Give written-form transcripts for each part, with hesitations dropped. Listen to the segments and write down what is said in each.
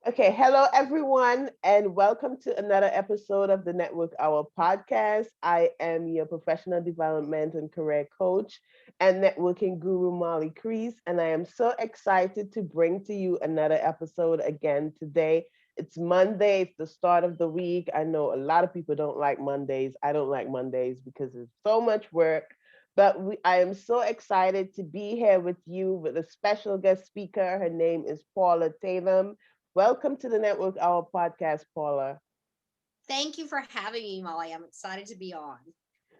Okay, hello everyone, and welcome to another episode of the Network Hour podcast. I am your professional development and career coach and networking guru, Molly Crease, and I am so excited to bring to you another episode again today. It's Monday, it's the start of the week. I know a lot of people don't like Mondays. I don't like Mondays because it's so much work. I am so excited to be here with you with a special guest speaker. Her name is Paula Tatum. Welcome to the Network Hour podcast, Paula. Thank you for having me, Molly. I'm excited to be on.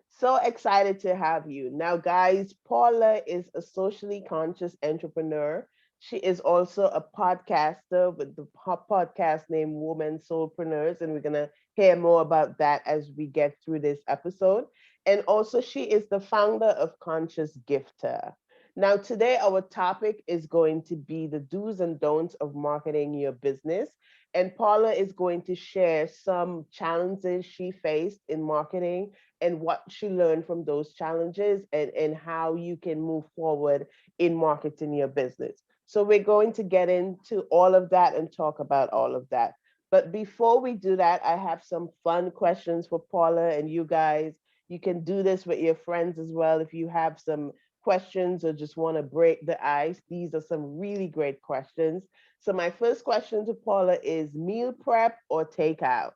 So excited to have you. Now, guys, Paula is a socially conscious entrepreneur. She is also a podcaster with the podcast named Women Soulpreneurs, and we're going to hear more about that as we get through this episode. And also, she is the founder of Conscious Gifter. Now, today, our topic is going to be the do's and don'ts of marketing your business. And Paula is going to share some challenges she faced in marketing and what you learned from those challenges and how you can move forward in marketing your business. So we're going to get into all of that and talk about all of that. But before we do that, I have some fun questions for Paula and you guys. You can do this with your friends as well if you have some questions or just want to break the ice. These are some really great questions. So my first question to Paula is meal prep or takeout?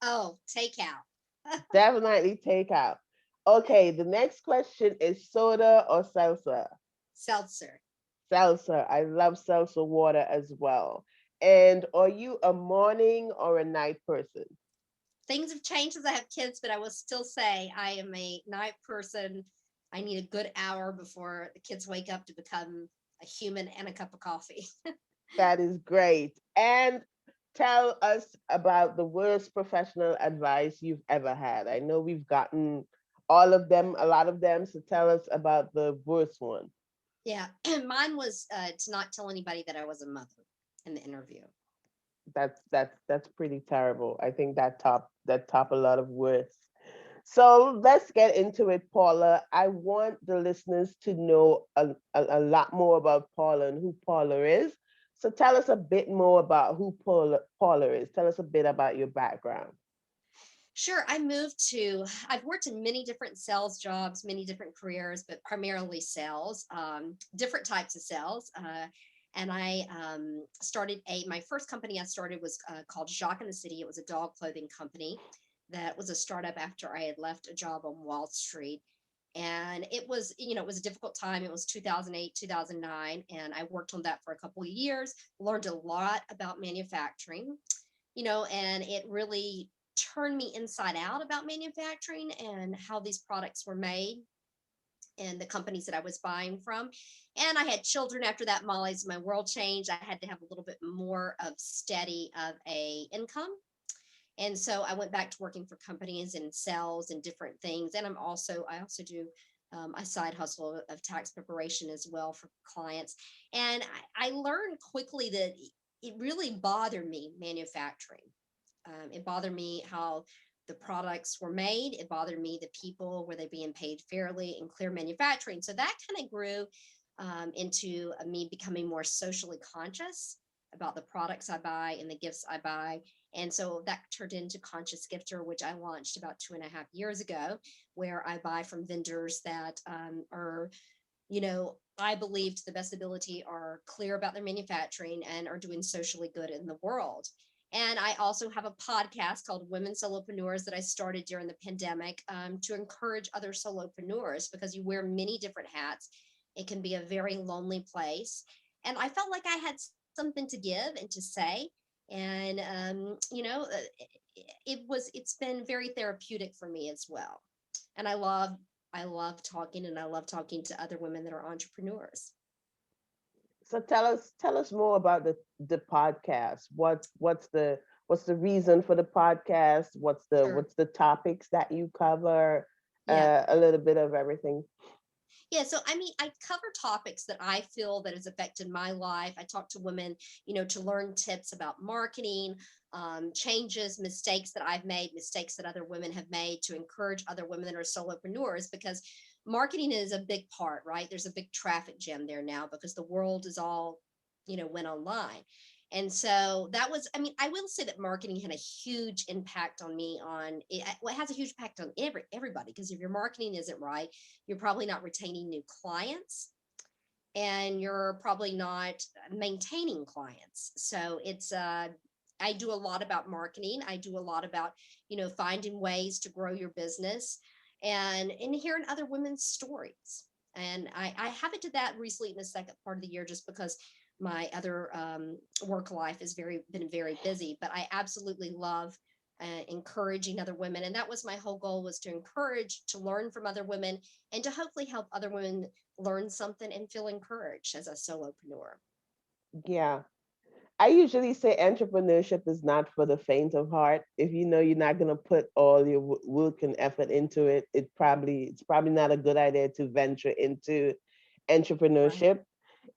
Oh, takeout. Definitely take out. Okay, the next question is soda or salsa? Seltzer. Salsa. I love salsa water as well. And are you a morning or a night person? Things have changed as I have kids, but I will still say I am a night person. I need a good hour before the kids wake up to become a human and a cup of coffee. That is great. And tell us about the worst professional advice you've ever had. I know we've gotten all of them, a lot of them. So tell us about the worst one. Yeah, mine was to not tell anybody that I was a mother in the interview. That's pretty terrible. I think that top a lot of words. So let's get into it, Paula. I want the listeners to know a lot more about Paula and who Paula is. So tell us a bit more about who Paula is. Tell us a bit about your background. Sure, I've worked in many different sales jobs, many different careers, but primarily sales, different types of sales. And I my first company I started was called Jacques in the City. It was a dog clothing company that was a startup after I had left a job on Wall Street. And it was a difficult time. It was 2008, 2009. And I worked on that for a couple of years, learned a lot about manufacturing, and it really turned me inside out about manufacturing and how these products were made and the companies that I was buying from. And I had children after that, Molly's my world changed. I had to have a little bit more of steady of a income. And so I went back to working for companies and sales and different things. And I also do a side hustle of tax preparation as well for clients. And I learned quickly that it really bothered me manufacturing. It bothered me how the products were made. It bothered me the people, were they being paid fairly and clear manufacturing. So that kind of grew into me becoming more socially conscious about the products I buy and the gifts I buy. And so that turned into Conscious Gifter, which I launched about 2.5 years ago, where I buy from vendors that I believe to the best ability are clear about their manufacturing and are doing socially good in the world. And I also have a podcast called Women Solopreneurs that I started during the pandemic to encourage other solopreneurs because you wear many different hats. It can be a very lonely place. And I felt like I had something to give and to say. And, it's been very therapeutic for me as well. And I love talking and I love talking to other women that are entrepreneurs. So tell us more about the podcast. What's the reason for the podcast? What's the Sure. what's the topics that you cover? Yeah. A little bit of everything. Yeah, so I mean, I cover topics that I feel that has affected my life. I talk to women, to learn tips about marketing, changes, mistakes that I've made, mistakes that other women have made to encourage other women that are solopreneurs because marketing is a big part, right? There's a big traffic jam there now because the world is all, went online. And so that was, I mean, I will say that marketing had a huge impact on me on it. Well, it has a huge impact on everybody, because if your marketing isn't right, you're probably not retaining new clients, and you're probably not maintaining clients. So it's I do a lot about marketing. I do a lot about, finding ways to grow your business, and hearing other women's stories. And I haven't did that recently in the second part of the year, just because my other work life has been very busy. But I absolutely love encouraging other women, and that was my whole goal, was to encourage, to learn from other women, and to hopefully help other women learn something and feel encouraged as a solopreneur. Yeah. I usually say entrepreneurship is not for the faint of heart. If you know you're not going to put all your work and effort into it, it's probably not a good idea to venture into Right. entrepreneurship.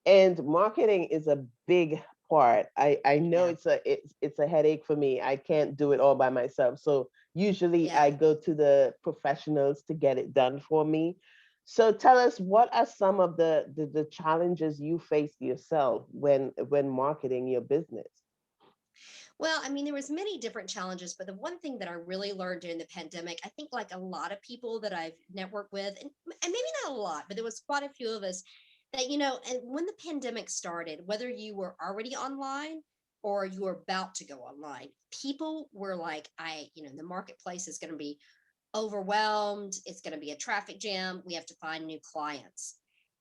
And marketing is a big part. I know Yeah. it's a headache for me. I can't do it all by myself. So usually Yeah. I go to the professionals to get it done for me. So tell us, what are some of the challenges you face yourself when marketing your business? Well, I mean, there was many different challenges, but the one thing that I really learned during the pandemic, I think like a lot of people that I've networked with, and maybe not a lot, but there was quite a few of us that, and when the pandemic started, whether you were already online or you were about to go online, people were like, the marketplace is going to be overwhelmed. It's going to be a traffic jam. We have to find new clients.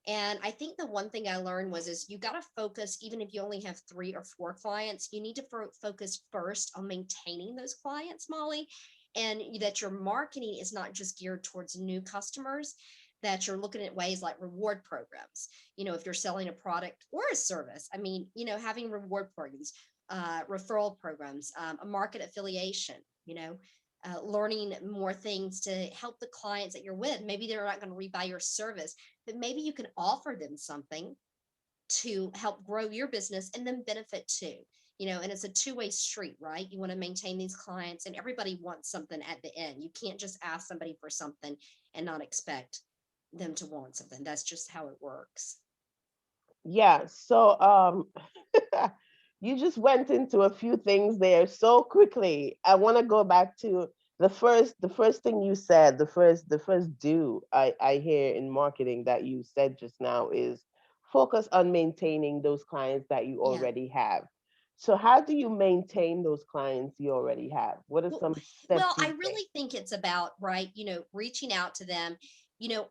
And I think the one thing I learned was is you got to focus, even if you only have 3 or 4 clients, you need to focus first on maintaining those clients, Molly, and that your marketing is not just geared towards new customers, that you're looking at ways like reward programs. If you're selling a product or a service, I mean, having reward programs, referral programs, a market affiliation, learning more things to help the clients that you're with. Maybe they're not going to rebuy your service, but maybe you can offer them something to help grow your business and then benefit too. And it's a two-way street, right? You want to maintain these clients, and everybody wants something at the end. You can't just ask somebody for something and not expect them to want something. That's just how it works. Yeah, so you just went into a few things there so quickly. I want to go back to the first thing you said, the first do I hear in marketing that you said just now is focus on maintaining those clients that you Yeah. already have. So how do you maintain those clients you already have? What are Well, some well, steps I you take? really think it's about, right, reaching out to them.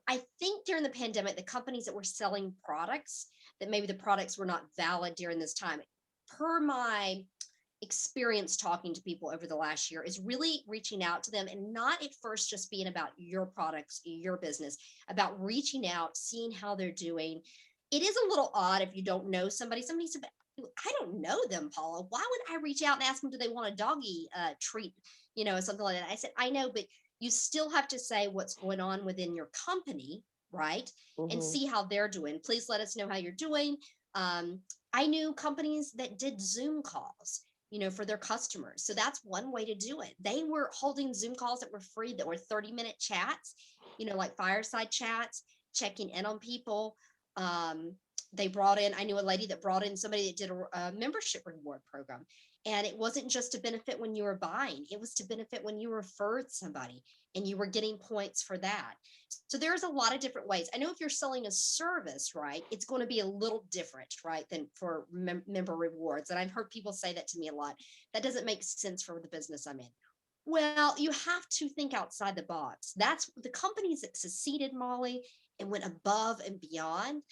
I think during the pandemic, the companies that were selling products, that maybe the products were not valid during this time, per my experience talking to people over the last year, is really reaching out to them, and not at first just being about your products, your business, about reaching out, seeing how they're doing. It is a little odd if you don't know somebody. Somebody said, I don't know them, Paula. Why would I reach out and ask them, do they want a doggy treat, something like that? I said, I know, but you still have to say what's going on within your company, right? And Hmm. see how they're doing. Please let us know how you're doing. Um, I knew companies that did Zoom calls, for their customers. So that's one way to do it. They were holding Zoom calls that were free, that were 30-minute chats, like fireside chats, checking in on people. Um, they brought in, I knew a lady that brought in somebody that did a membership reward program. And it wasn't just to benefit when you were buying, it was to benefit when you referred somebody and you were getting points for that. So there's a lot of different ways. I know if you're selling a service, right, it's going to be a little different, right, than for member rewards. And I've heard people say that to me a lot. That doesn't make sense for the business I'm in. Well, you have to think outside the box. That's the companies that succeeded, Molly, and went above and beyond.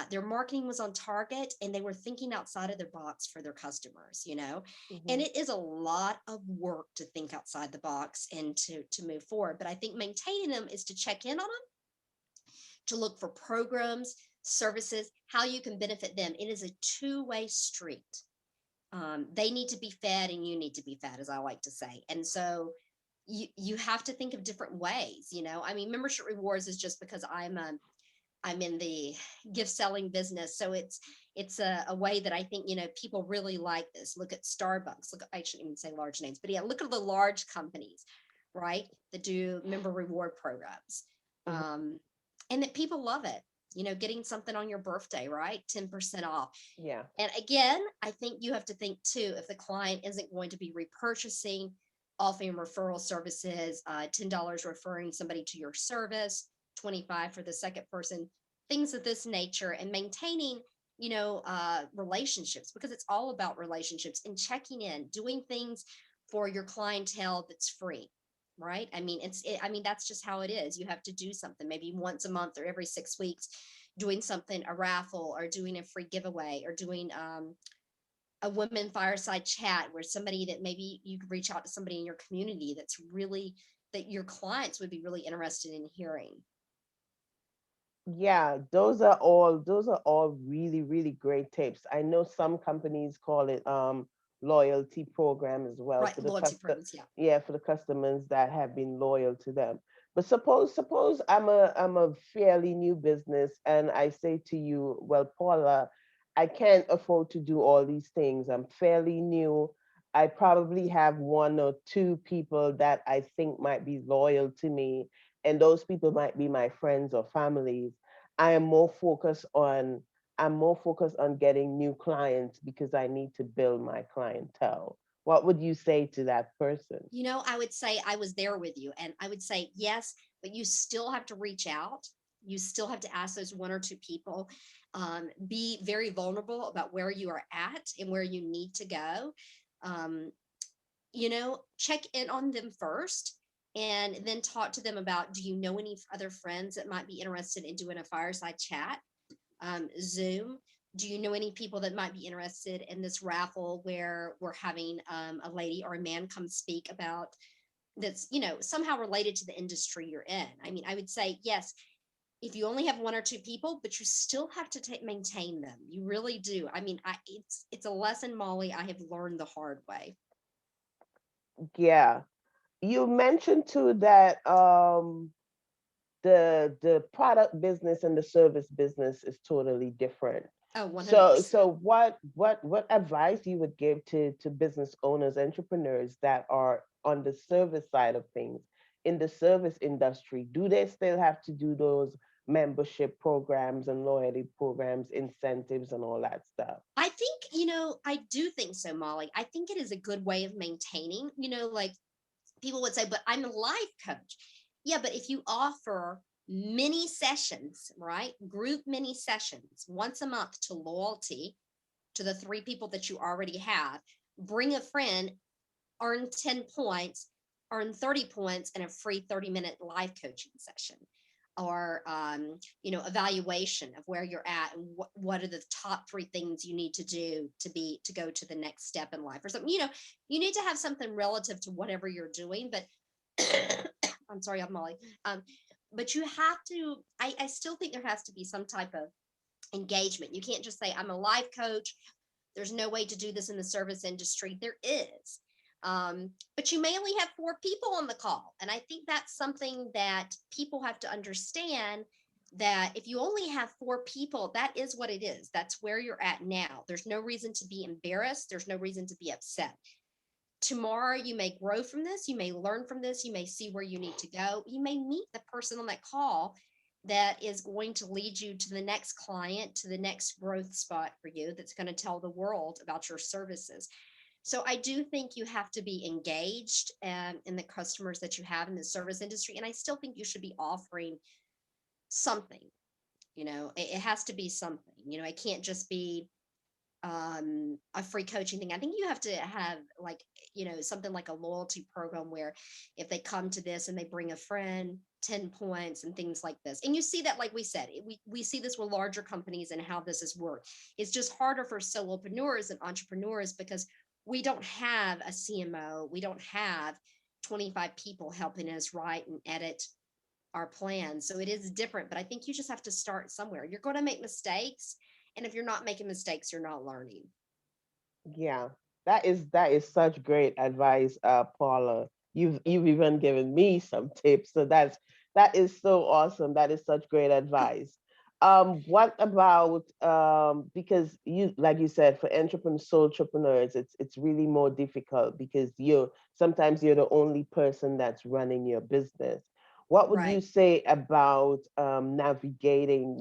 Their marketing was on target, and they were thinking outside of their box for their customers, and Hmm. it is a lot of work to think outside the box and to move forward. But I think maintaining them is to check in on them, to look for programs, services, how you can benefit them. It is a two-way street. They need to be fed and you need to be fed, as I like to say. And so you have to think of different ways. I mean, membership rewards is just because I'm in the gift selling business, so it's a way that I think people really like this. Look at Starbucks. Look, I shouldn't even say large names, but yeah, look at the large companies, right, that do member reward programs, Hmm. um, and that people love it. getting something on your birthday, right? 10% off. Yeah. And again, I think you have to think too, if the client isn't going to be repurchasing, offering referral services, $10 referring somebody to your service, 25 for the second person, things of this nature, and maintaining, relationships, because it's all about relationships and checking in, doing things for your clientele that's free. Right. I mean, that's just how it is. You have to do something maybe once a month or every 6 weeks, doing something, a raffle, or doing a free giveaway, or doing a women fireside chat where somebody that maybe you could reach out to somebody in your community that's really, that your clients would be really interested in hearing. Yeah, those are all really, really great tips. I know some companies call it loyalty program as well Right. for the Loyalty custom, programs. Yeah. yeah, for the customers that have been loyal to them. But suppose I'm a fairly new business and I say to you, well, Paula, I can't afford to do all these things. I'm fairly new. I probably have one or two people that I think might be loyal to me, and those people might be my friends or families. I am more focused on I'm more focused on getting new clients because I need to build my clientele. What would you say to that person? I would say I was there with you, and I would say yes, but you still have to reach out. You still have to ask those one or two people. Be very vulnerable about where you are at and where you need to go. Um, check in on them first, and then talk to them about, do you know any other friends that might be interested in doing a fireside chat, Zoom? Do you know any people that might be interested in this raffle where we're having a lady or a man come speak about, that's somehow related to the industry you're in? I mean, I would say yes, if you only have one or two people, but you still have to maintain them. You really do. I mean, it's a lesson, Molly, I have learned the hard way. Yeah. You mentioned too that the product business and the service business is totally different. Oh, So 100%. what advice you would give to business owners, entrepreneurs that are on the service side of things in the service industry? Do they still have to do those membership programs and loyalty programs, incentives and all that stuff? I think, I do think so, Molly. I think it is a good way of maintaining, like people would say, but I'm a life coach. Yeah, but if you offer mini sessions, right? Group mini sessions once a month to loyalty, to the three people that you already have, bring a friend, earn 10 points, earn 30 points, and a free 30-minute live coaching session, or evaluation of where you're at, and what are the top three things you need to do to go to the next step in life, or something. You need to have something relative to whatever you're doing. But I'm sorry, I'm Molly. But you have to, I still think there has to be some type of engagement. You can't just say, I'm a life coach. There's no way to do this in the service industry. There is. But you may only have four people on the call. And I think that's something that people have to understand, that if you only have four people, that is what it is. That's where you're at now. There's no reason to be embarrassed. There's no reason to be upset. Tomorrow, you may grow from this. You may learn from this. You may see where you need to go. You may meet the person on that call that is going to lead you to the next client, to the next growth spot for you, that's going to tell the world about your services. So I do think you have to be engaged in the customers that you have in the service industry. And I still think you should be offering something. It has to be something. It can't just be a free coaching thing. I think you have to have, like, something like a loyalty program where if they come to this and they bring a friend, 10 points and things like this. And you see that, like we said, we see this with larger companies and how this has worked. It's just harder for solopreneurs and entrepreneurs because we don't have a CMO. We don't have 25 people helping us write and edit our plans. So it is different, but I think you just have to start somewhere. You're going to make mistakes. And if you're not making mistakes, you're not learning. Yeah, that is such great advice, Paula. You've even given me some tips, so that is so awesome. That is such great advice. What about because you, like you said, for sole entrepreneurs, it's really more difficult because sometimes you're the only person that's running your business. What would you Right. say about navigating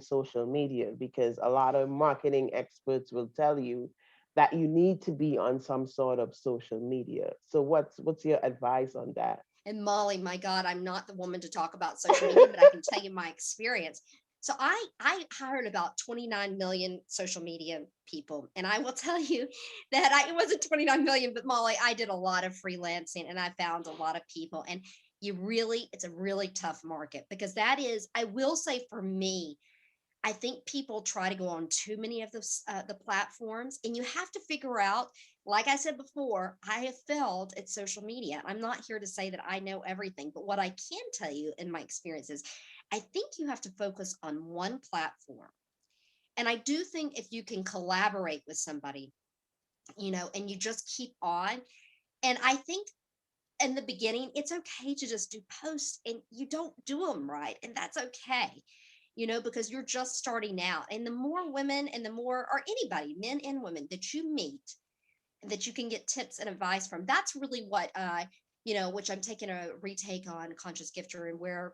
social media? Because a lot of marketing experts will tell you that you need to be on some sort of social media. So what's your advice on that? And Molly, my God, I'm not the woman to talk about social media, but I can tell you my experience. So I hired about 29 million social media people, and I will tell you that it wasn't 29 million, but Molly, I did a lot of freelancing, and I found a lot of people, and it's a really tough market because that is, I will say for me, I think people try to go on too many of the platforms, and you have to figure out. Like I said before, I have failed at social media. I'm not here to say that I know everything, but what I can tell you in my experiences, I think you have to focus on one platform. And I do think if you can collaborate with somebody, and you just keep on. And I think in the beginning, it's okay to just do posts and you don't do them right. And that's okay, because you're just starting out. And the more women and the more, or anybody, men and women that you meet, that you can get tips and advice from, that's really what, which I'm taking a retake on conscious gifter and where,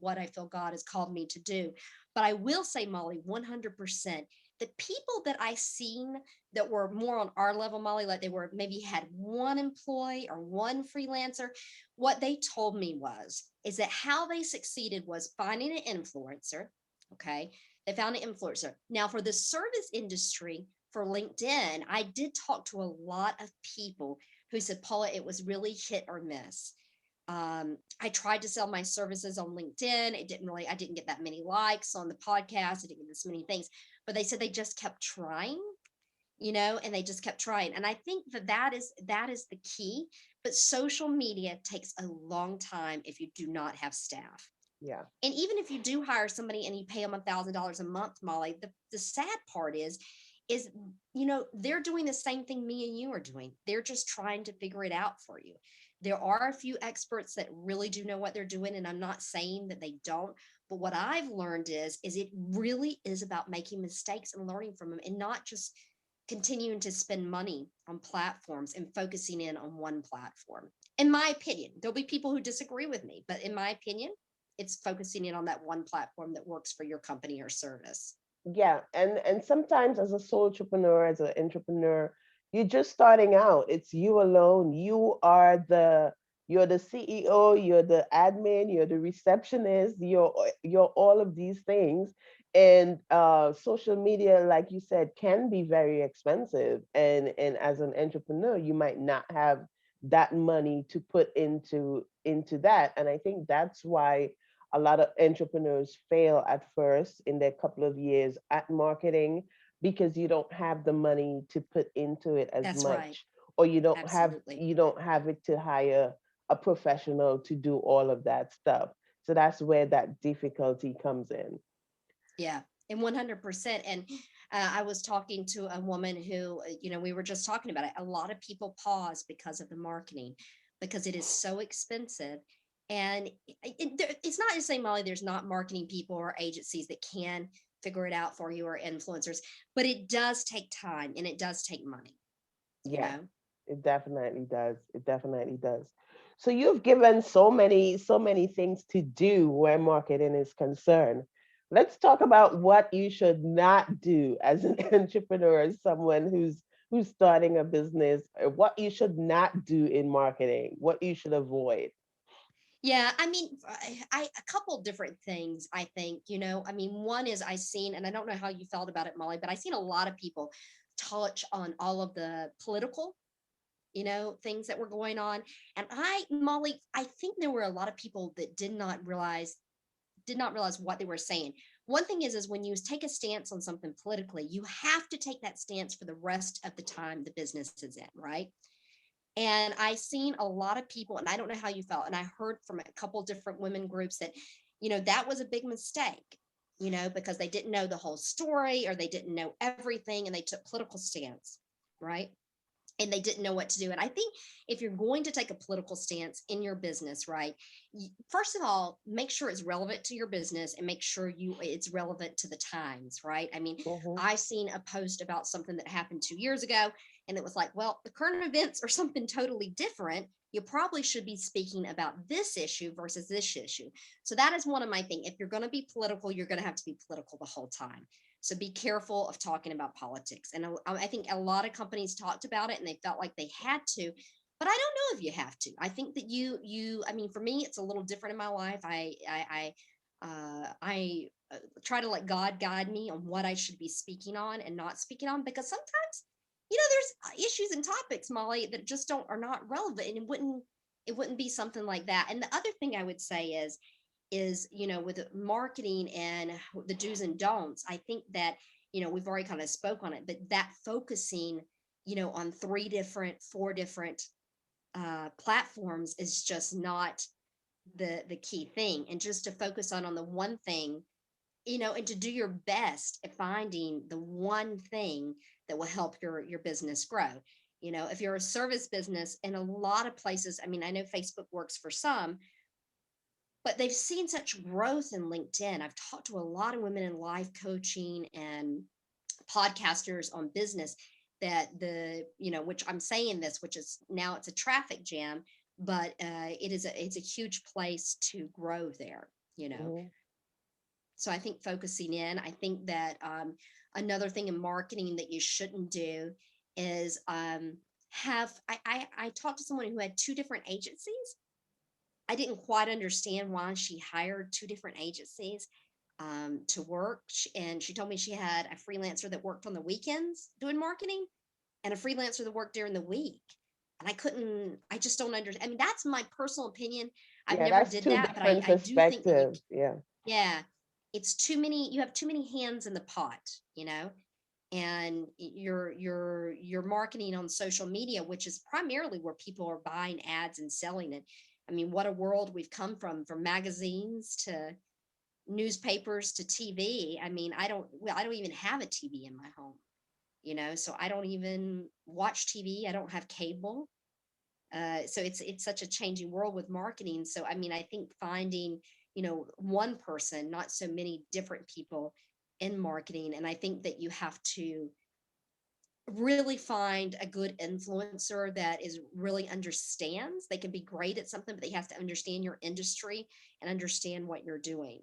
what I feel God has called me to do. But I will say, Molly, 100%, the people that I seen that were more on our level, Molly, like they were maybe had one employee or one freelancer, what they told me is that how they succeeded was finding an influencer. Okay. They found an influencer. Now, for the service industry, for LinkedIn, I did talk to a lot of people who said, Paula, it was really hit or miss. I tried to sell my services on LinkedIn. I didn't get that many likes on the podcast. I didn't get this many things, but they said they just kept trying, and they just kept trying. And I think that is the key. But social media takes a long time if you do not have staff. Yeah. And even if you do hire somebody and you pay them $1,000 a month, Molly, the sad part is they're doing the same thing me and you are doing. They're just trying to figure it out for you. There are a few experts that really do know what they're doing, and I'm not saying that they don't. But what I've learned is it really is about making mistakes and learning from them, and not just continuing to spend money on platforms and focusing in on one platform. In my opinion, there'll be people who disagree with me, but in my opinion, it's focusing in on that one platform that works for your company or service. Yeah, and sometimes as a sole entrepreneur, as an entrepreneur, you're just starting out. It's you alone. You're the CEO, you're the admin, you're the receptionist, you're all of these things. And social media, like you said, can be very expensive. And as an entrepreneur, you might not have that money to put into that. And I think that's why a lot of entrepreneurs fail at first in their couple of years at marketing, because you don't have the money to put into it as That's right. much, or Absolutely. you don't have it to hire a professional to do all of that stuff. So that's where that difficulty comes in. Yeah. And 100%. And I was talking to a woman who, we were just talking about it. A lot of people pause because of the marketing, because it is so expensive. And it's not to say, Molly, there's not marketing people or agencies that can figure it out for you, or influencers, but it does take time and it does take money, you Yeah, know? it definitely does. It definitely does. So you've given so many things to do where marketing is concerned. Let's talk about what you should not do as an entrepreneur, as someone who's starting a business, what you should not do in marketing, what you should avoid. Yeah, I mean, a couple different things. I think, I mean, one is I seen, and I don't know how you felt about it, Molly, but I seen a lot of people touch on all of the political, things that were going on. And Molly, I think there were a lot of people that did not realize what they were saying. One thing is when you take a stance on something politically, you have to take that stance for the rest of the time the business is in, right? And I seen a lot of people, and I don't know how you felt, and I heard from a couple different women groups that, that was a big mistake, because they didn't know the whole story, or they didn't know everything, and they took political stance, right? And they didn't know what to do. And I think if you're going to take a political stance in your business, right, first of all, make sure it's relevant to your business, and make sure it's relevant to the times, right? I mean, Hmm. I seen a post about something that happened 2 years ago, and it was like, well, the current events are something totally different. you probably should be speaking about this issue versus this issue. So that is one of my things. If you're going to be political, you're going to have to be political the whole time. So be careful of talking about politics. And I think a lot of companies talked about it and they felt like they had to, but I don't know if you have to. I think that I mean, for me, it's a little different in my life. I try to let God guide me on what I should be speaking on and not speaking on, because sometimes, there's issues and topics, Molly, that just don't are not relevant, and it wouldn't be something like that. And the other thing I would say is with marketing and the do's and don'ts, I think that we've already kind of spoke on it, but that focusing on four different platforms is just not the key thing, and just to focus on the one thing, and to do your best at finding the one thing that will help your business grow. If you're a service business, in a lot of places, I mean, I know Facebook works for some, but they've seen such growth in LinkedIn. I've talked to a lot of women in life coaching and podcasters on business, that which I'm saying this, which is now it's a traffic jam, but it's a huge place to grow there. Mhm. So I think focusing in, I think that another thing in marketing that you shouldn't do is I talked to someone who had two different agencies. I didn't quite understand why she hired two different agencies to work. And she told me she had a freelancer that worked on the weekends doing marketing and a freelancer that worked during the week. And I just don't understand. I mean, that's my personal opinion. I've Yeah, never that's did two that, but different I do think that perspectives. Yeah. yeah, it's too many, you have too many hands in the pot, and you're marketing on social media, which is primarily where people are buying ads and selling it. I mean, what a world we've come from magazines to newspapers to TV. I mean, I don't even have a TV in my home, so I don't even watch TV. I don't have cable. So it's such a changing world with marketing. So I mean, I think finding one person, not so many different people in marketing, and I think that you have to really find a good influencer that is really understands. They can be great at something, but they have to understand your industry and understand what you're doing.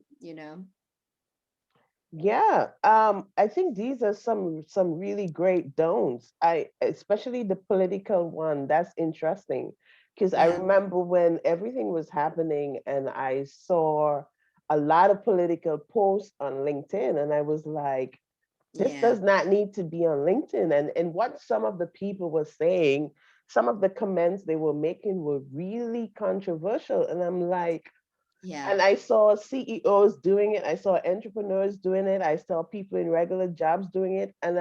Yeah, I think these are some really great don'ts. I especially the political one. That's interesting because I Yeah, remember when everything was happening and I saw a lot of political posts on LinkedIn and I was like, this yeah, does not need to be on LinkedIn. And what some of the people were saying, some of the comments they were making were really controversial. And I'm like, yeah, and I saw CEOs doing it. I saw entrepreneurs doing it. I saw people in regular jobs doing it. And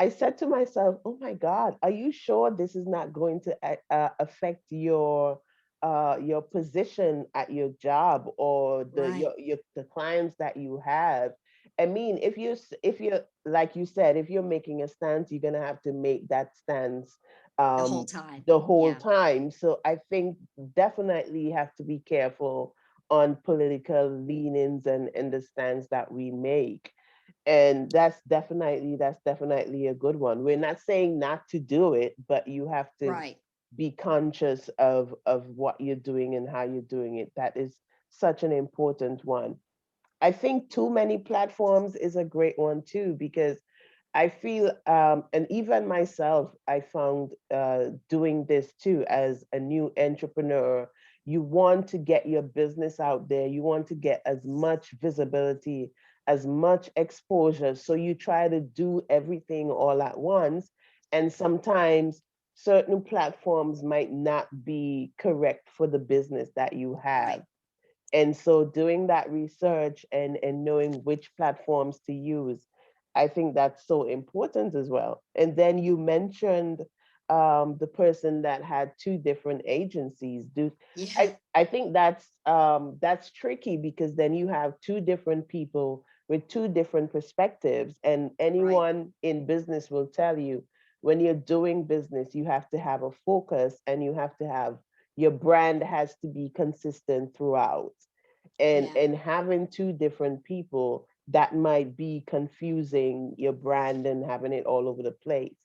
I said to myself, oh my God, are you sure this is not going to affect your position at your job or right. the clients that you have? I mean, if you're like you said, if you're making a stance, you're gonna have to make that stance The whole um, time. the whole Yeah, time. So I think definitely you have to be careful on political leanings and the stance that we make. And that's definitely a good one. We're not saying not to do it, but you have to right. be conscious of what you're doing and how you're doing it. That is such an important one. I think too many platforms is a great one too, because I feel, and even myself, I found doing this too as a new entrepreneur. You want to get your business out there, you want to get as much visibility, as much exposure. So you try to do everything all at once. And sometimes certain platforms might not be correct for the business that you Right. have. And so doing that research and knowing which platforms to use, I think that's so important as well. And then you mentioned the person that had two different agencies. Do Yeah, I think that's tricky because then you have two different people with two different perspectives, and right. anyone in business will tell you when you're doing business, you have to have a focus and you have to have your brand has to be consistent throughout. and Yeah. and having two different people, that might be confusing your brand and having it all over the place.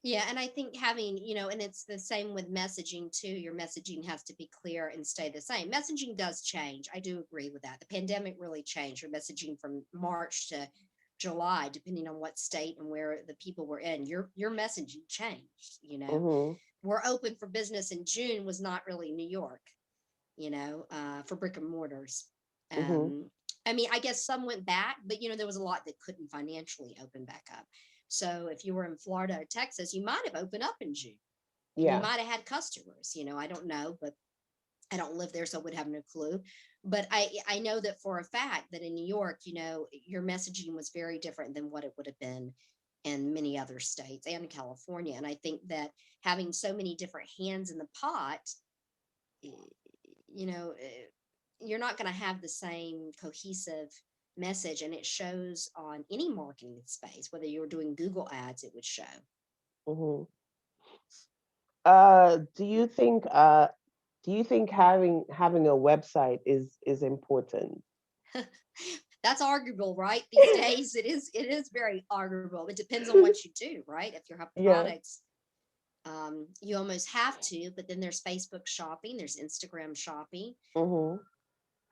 Yeah, and I think having, and it's the same with messaging too. Your messaging has to be clear and stay the same. Messaging does change. I do agree with that. The pandemic really changed your messaging from March to July, depending on what state and where the people were in. Your messaging changed. Mm-hmm. We're open for business in June was not really New York, for brick and mortars. Mm-hmm. Um, I mean, I guess some went back, but there was a lot that couldn't financially open back up. So if you were in Florida or Texas, you might have opened up in June and you Yeah. might have had customers. I don't know, but I don't live there, so I would have no clue. But I know that for a fact that in New York, your messaging was very different than what it would have been in many other states and California. And I think that having so many different hands in the pot, you know, you're not going to have the same cohesive message. And it shows on any marketing space, whether you're doing Google ads, it would show. Mm-hmm. Do you think having a website is important? That's arguable, right? These days, it is very arguable. It depends on what you do, right? If you have Yeah. products, you almost have to. But then there's Facebook shopping, there's Instagram shopping. Mm-hmm.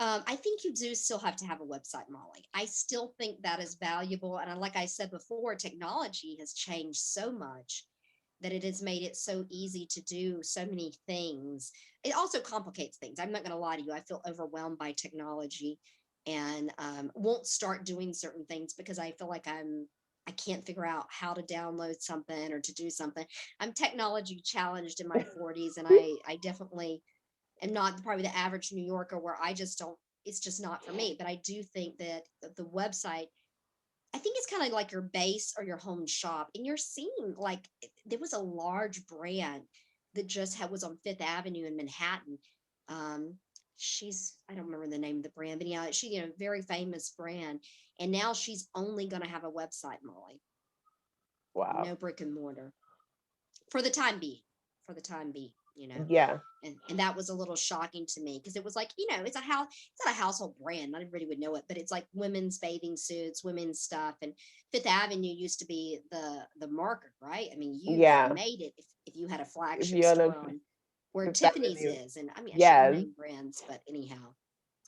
I think you do still have to have a website, Molly. I still think that is valuable. And like I said before, technology has changed so much that it has made it so easy to do so many things. It also complicates things. I'm not going to lie to you. I feel overwhelmed by technology and won't start doing certain things because I feel like I can't figure out how to download something or to do something. I'm technology challenged in my 40s, and I definitely am not probably the average New Yorker where I just don't. It's just not for me. But I do think that the website, I think it's kind of like your base or your home shop. And you're seeing like there was a large brand that just was on Fifth Avenue in Manhattan. Um, I don't remember the name of the brand, but yeah, she, very famous brand. And now she's only going to have a website, Molly, Wow. no brick and mortar for the time being. For the time being. Yeah. And that was a little shocking to me because it was like, it's not a household brand, not everybody would know it, but it's like women's bathing suits, women's stuff. And Fifth Avenue used to be the marker, right? I mean, you Yeah. made it if you had a If flagship you're on a store on where Fifth Tiffany's Avenue. is. And I mean, I shouldn't Yes. name brands, but anyhow,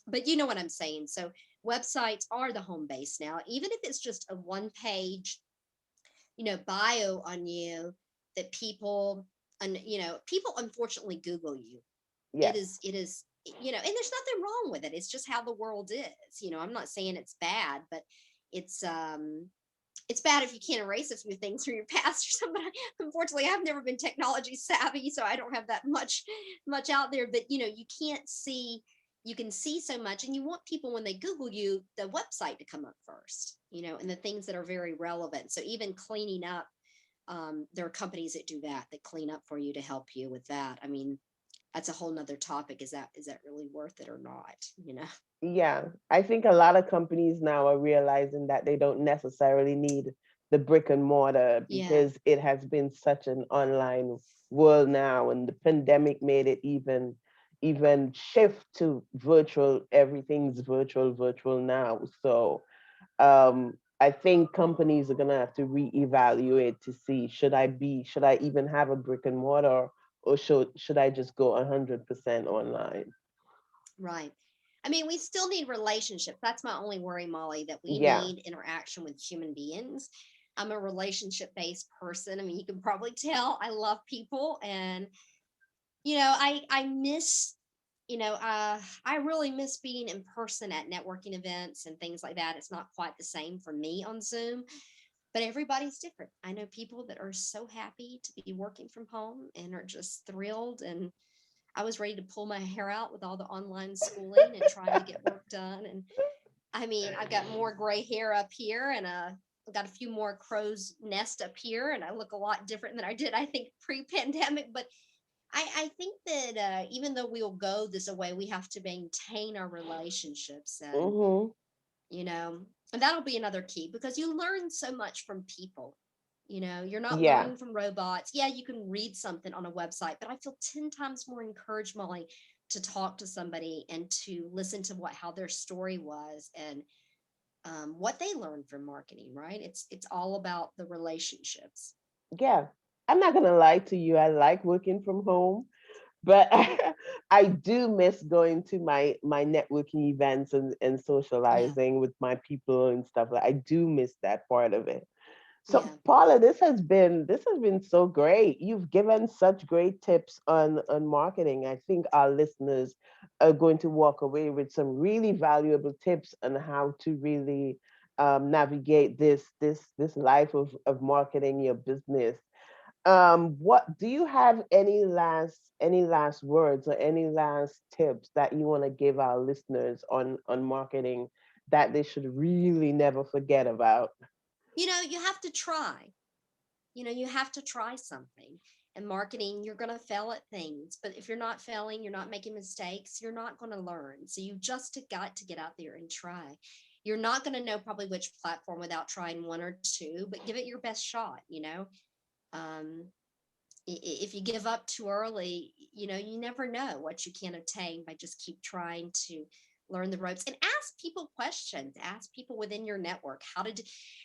but you know what I'm saying. So websites are the home base now, even if it's just a one page, bio on you that people, and people unfortunately Google you. it Yes. is it is and there's nothing wrong with it. It's just how the world is. I'm not saying it's bad, but it's it's bad if you can't erase a few things from your past or something. Unfortunately, I've never been technology savvy, so I don't have that much out there. But you can't see. You can see so much, and you want people when they Google you, the website to come up first. And the things that are very relevant. So even cleaning up, there are companies that do that clean up for you to help you with that. I mean, that's a whole nother topic. Is that really worth it or not? Yeah. I think a lot of companies now are realizing that they don't necessarily need the brick and mortar Yeah. because it has been such an online world now, and the pandemic made it even shift to virtual. Everything's virtual now. So I think companies are gonna have to reevaluate to see, should I even have a brick and mortar, or should I just go 100% online? Right. I mean, we still need relationships. That's my only worry, Molly, that we Yeah. need interaction with human beings. I'm a relationship based person. I mean, you can probably tell I love people, and I miss, I really miss being in person at networking events and things like that. It's not quite the same for me on Zoom, but everybody's different. I know people that are so happy to be working from home and are just thrilled. And I was ready to pull my hair out with all the online schooling and trying to get work done. And I mean, I've got more gray hair up here, and I've got a few more crow's nest up here, and I look a lot different than I did, I think, pre-pandemic. But I think that even though we'll go this away, we have to maintain our relationships, Mm-hmm. you know, and that'll be another key because you learn so much from people. You're not Yeah. learning from robots. Yeah, you can read something on a website, but I feel 10 times more encouraged, Molly, to talk to somebody and to listen to how their story was and what they learned from marketing, right? It's all about the relationships. Yeah. I'm not gonna lie to you, I like working from home, but I do miss going to my networking events and Yeah. socializing with my people and stuff. Like I do miss that part of it. So Yeah. Paula, this has been so great. You've given such great tips on marketing. I think our listeners are going to walk away with some really valuable tips on how to really navigate this life of marketing your business. What do you have any last words or any last tips that you want to give our listeners on marketing that they should really never forget about? You have to try. You have to try something. In marketing, you're going to fail at things, but if you're not failing, you're not making mistakes, you're not going to learn. So you just got to get out there and try. You're not going to know probably which platform without trying one or two, but give it your best shot. Um, if you give up too early, you never know what you can obtain by just keep trying to learn the ropes and ask people questions. Ask people within your network,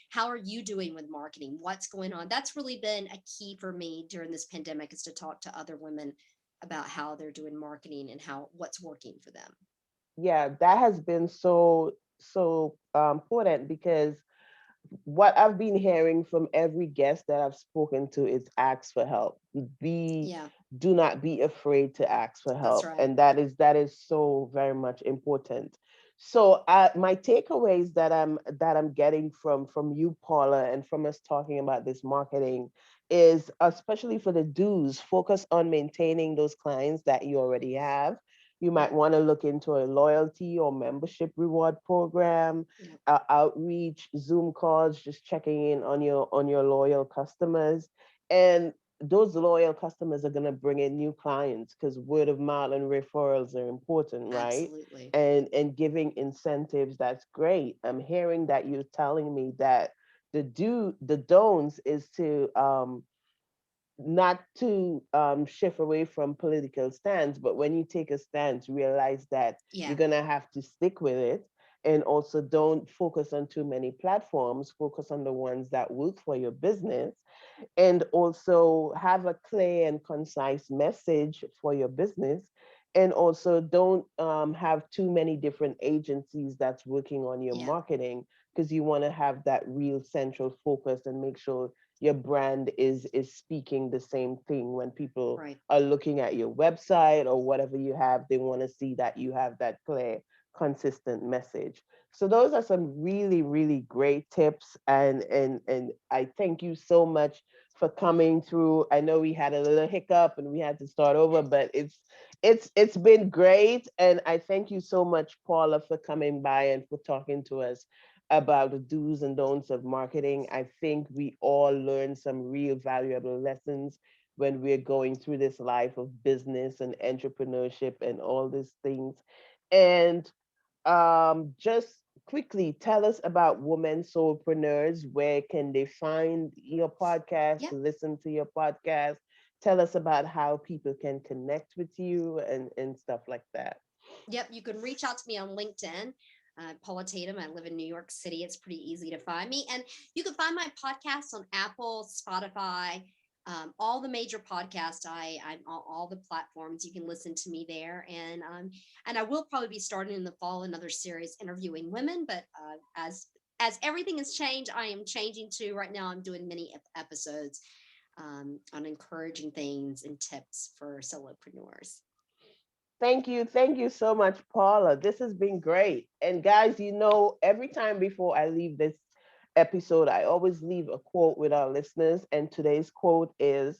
how are you doing with marketing? What's going on? That's really been a key for me during this pandemic, is to talk to other women about how they're doing marketing and how what's working for them. Yeah, that has been so important because what I've been hearing from every guest that I've spoken to is ask for help. Be Yeah, Do not be afraid to ask for that's help, right. and that is so very much important. So, my takeaways that I'm getting from you, Paula, and from us talking about this marketing is, especially for the do's, focus on maintaining those clients that you already have. You might Yep. want to look into a loyalty or membership reward program, Yep. outreach, Zoom calls, just checking in on your loyal customers. And those loyal customers are going to bring in new clients because word of mouth and referrals are important, right? Absolutely. And giving incentives, that's great. I'm hearing that you're telling me that the don'ts is to not to shift away from political stance, but when you take a stance, realize that Yeah. you're gonna have to stick with it. And also don't focus on too many platforms, focus on the ones that work for your business, and also have a clear and concise message for your business. And also don't have too many different agencies that's working on your Yeah. marketing, because you want to have that real central focus and make sure your brand is speaking the same thing. When people Right. are looking at your website or whatever you have, they want to see that you have that clear, consistent message. So those are some really, really great tips, and I thank you so much for coming through. I know we had a little hiccup and we had to start over, but it's been great, and I thank you so much, Paula, for coming by and for talking to us about the do's and don'ts of marketing. I think we all learned some real valuable lessons when we're going through this life of business and entrepreneurship and all these things. And just quickly tell us about women soulpreneurs. Where can they find your podcast, Yep. listen to your podcast? Tell us about how people can connect with you and stuff like that. Yep, you can reach out to me on LinkedIn, Paula Tatum. I live in New York City. It's pretty easy to find me. And you can find my podcast on Apple, Spotify, all the major podcasts. I'm on all the platforms. You can listen to me there. And I will probably be starting in the fall another series interviewing women. But as everything has changed, I am changing too. Right now, I'm doing mini episodes on encouraging things and tips for solopreneurs. Thank you so much, Paula. This has been great. And guys, every time before I leave this episode, I always leave a quote with our listeners. And today's quote is,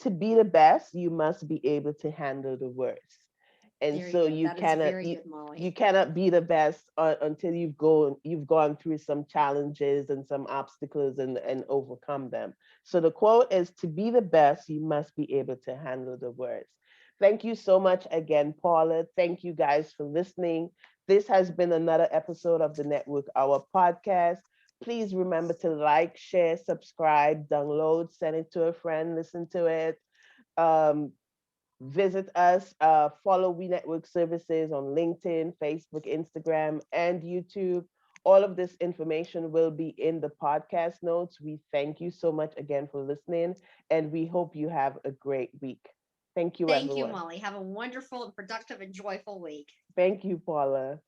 to be the best, you must be able to handle the worst. And There you so go. you That is cannot very you, good, you Molly. cannot be the best until you've gone through some challenges and some obstacles and overcome them. So the quote is, to be the best, you must be able to handle the worst. Thank you so much again, Paula. Thank you guys for listening. This has been another episode of the Network Hour podcast. Please remember to like, share, subscribe, download, send it to a friend, listen to it. Um, Visit us, follow We Network Services on LinkedIn, Facebook, Instagram, and YouTube. All of this information will be in the podcast notes. We thank you so much again for listening, and we hope you have a great week. Thank you, Thank you, everyone. Molly. Have a wonderful and productive and joyful week. Thank you, Paula.